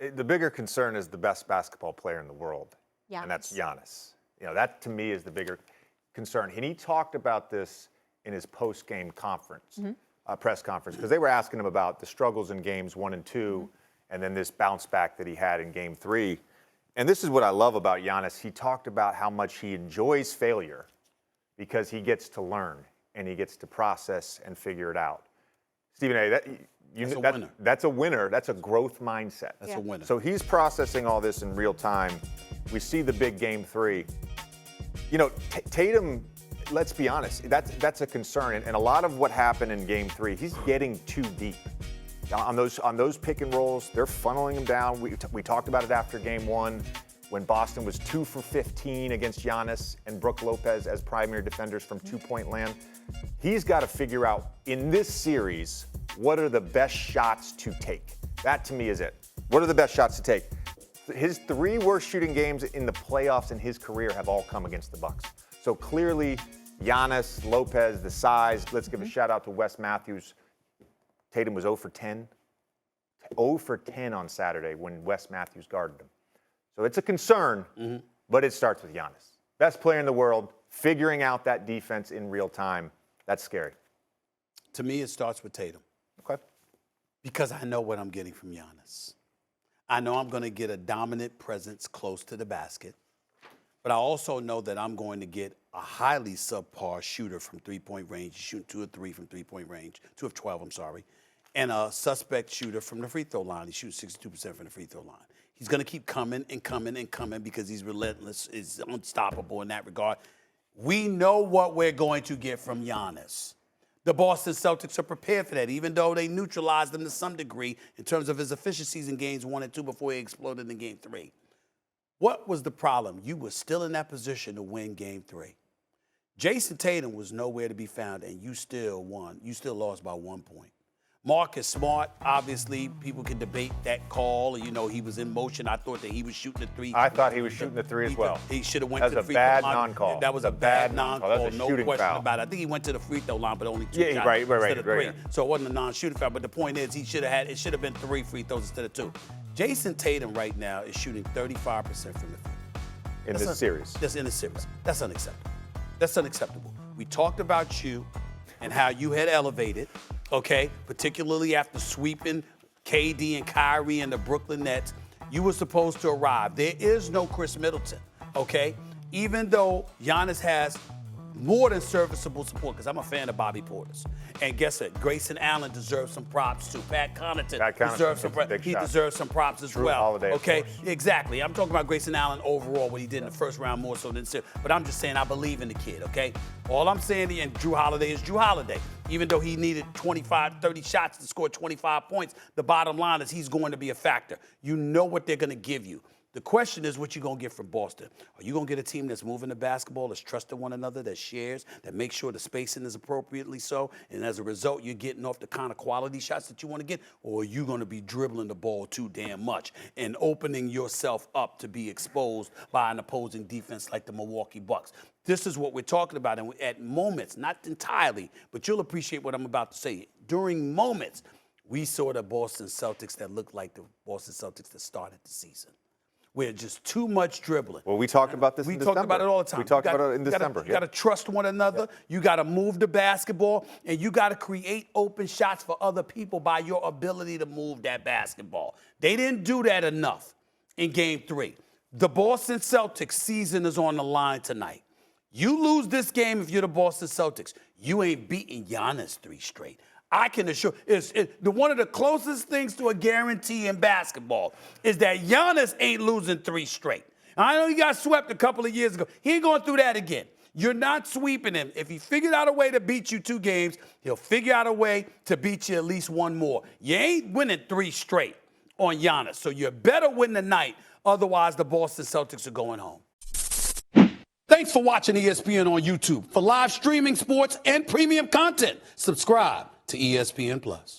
The bigger concern is the best basketball player in the world, and that's Giannis. That to me is the bigger concern. And he talked about this in his post-game conference, press conference, because they were asking him about the struggles in games 1 and 2, and then this bounce back that he had in game 3. And this is what I love about Giannis. He talked about how much he enjoys failure because he gets to learn and he gets to process and figure it out. Stephen A., that's a winner. That's a growth mindset. That's a winner. So he's processing all this in real time. We see the big game 3. Tatum, let's be honest, that's a concern. And a lot of what happened in game 3, he's getting too deep. On those pick and rolls, they're funneling him down. We talked about it after game 1 when Boston was 2 for 15 against Giannis and Brook Lopez as primary defenders from two-point land. He's got to figure out in this series what are the best shots to take. That to me is it. What are the best shots to take? His 3 worst shooting games in the playoffs in his career have all come against the Bucks. So clearly, Giannis, Lopez, the size. Let's give a shout out to Wes Matthews. Tatum was 0 for 10. 0 for 10 on Saturday when Wes Matthews guarded him. So it's a concern, but it starts with Giannis. Best player in the world, figuring out that defense in real time. That's scary. To me, it starts with Tatum. Okay. Because I know what I'm getting from Giannis. I know I'm going to get a dominant presence close to the basket. But I also know that I'm going to get a highly subpar shooter from three-point range. He's shooting 2 of 3 from three-point range, 2 of 12, I'm sorry. And a suspect shooter from the free throw line. He shoots 62% from the free throw line. He's going to keep coming and coming and coming because he's relentless, is unstoppable in that regard. We know what we're going to get from Giannis. The Boston Celtics are prepared for that, even though they neutralized him to some degree in terms of his efficiencies in games 1 and 2 before he exploded in game 3. What was the problem? You were still in that position to win game 3. Jason Tatum was nowhere to be found, and you still won. You still lost by 1 point. Marcus Smart, obviously, people can debate that call. He was in motion. I thought that he was shooting the 3. I thought he was shooting the 3 as well. He should have went to the free throw line. That was a bad non-call. That was a bad non-call, That's a no shooting question foul. about it. I think he went to the free throw line, but only 2 shots right, instead of 3. right. So it wasn't a non-shooting foul. But the point is, it should have been 3 free throws instead of 2. Jason Tatum right now is shooting 35% from the field. In this series. That's in the series. That's unacceptable. That's unacceptable. We talked about you and how you had elevated, okay, particularly after sweeping KD and Kyrie and the Brooklyn Nets. You were supposed to arrive. There is no Chris Middleton, okay? Even though Giannis has more than serviceable support, because I'm a fan of Bobby Portis. And guess what? Grayson Allen deserves some props too. Pat Connaughton deserves some props. He deserves some props as well. Holiday, okay, exactly. I'm talking about Grayson Allen overall, what he did in the first round more so than series. But I'm just saying I believe in the kid, okay? All I'm saying, and Drew Holiday is Drew Holiday. Even though he needed 25, 30 shots to score 25 points, the bottom line is he's going to be a factor. You know what they're going to give you. The question is what you're going to get from Boston. Are you going to get a team that's moving the basketball, that's trusting one another, that shares, that makes sure the spacing is appropriately so, and as a result, you're getting off the kind of quality shots that you want to get? Or are you going to be dribbling the ball too damn much and opening yourself up to be exposed by an opposing defense like the Milwaukee Bucks? This is what we're talking about. And at moments, not entirely, but you'll appreciate what I'm about to say. During moments, we saw the Boston Celtics that looked like the Boston Celtics that started the season. We're just too much dribbling. Well, we talked about this in December. We talked about it all the time. We talked about it in December. You got to trust one another. You got to move the basketball, and you got to create open shots for other people by your ability to move that basketball. They didn't do that enough in Game 3. The Boston Celtics season is on the line tonight. You lose this game if you're the Boston Celtics. You ain't beating Giannis 3 straight. I can assure one of the closest things to a guarantee in basketball is that Giannis ain't losing 3 straight. I know he got swept a couple of years ago. He ain't going through that again. You're not sweeping him. If he figured out a way to beat you 2 games, he'll figure out a way to beat you at least 1 more. You ain't winning 3 straight on Giannis, so you better win tonight. Otherwise, the Boston Celtics are going home. Thanks for watching ESPN on YouTube. For live streaming sports and premium content, subscribe to ESPN+.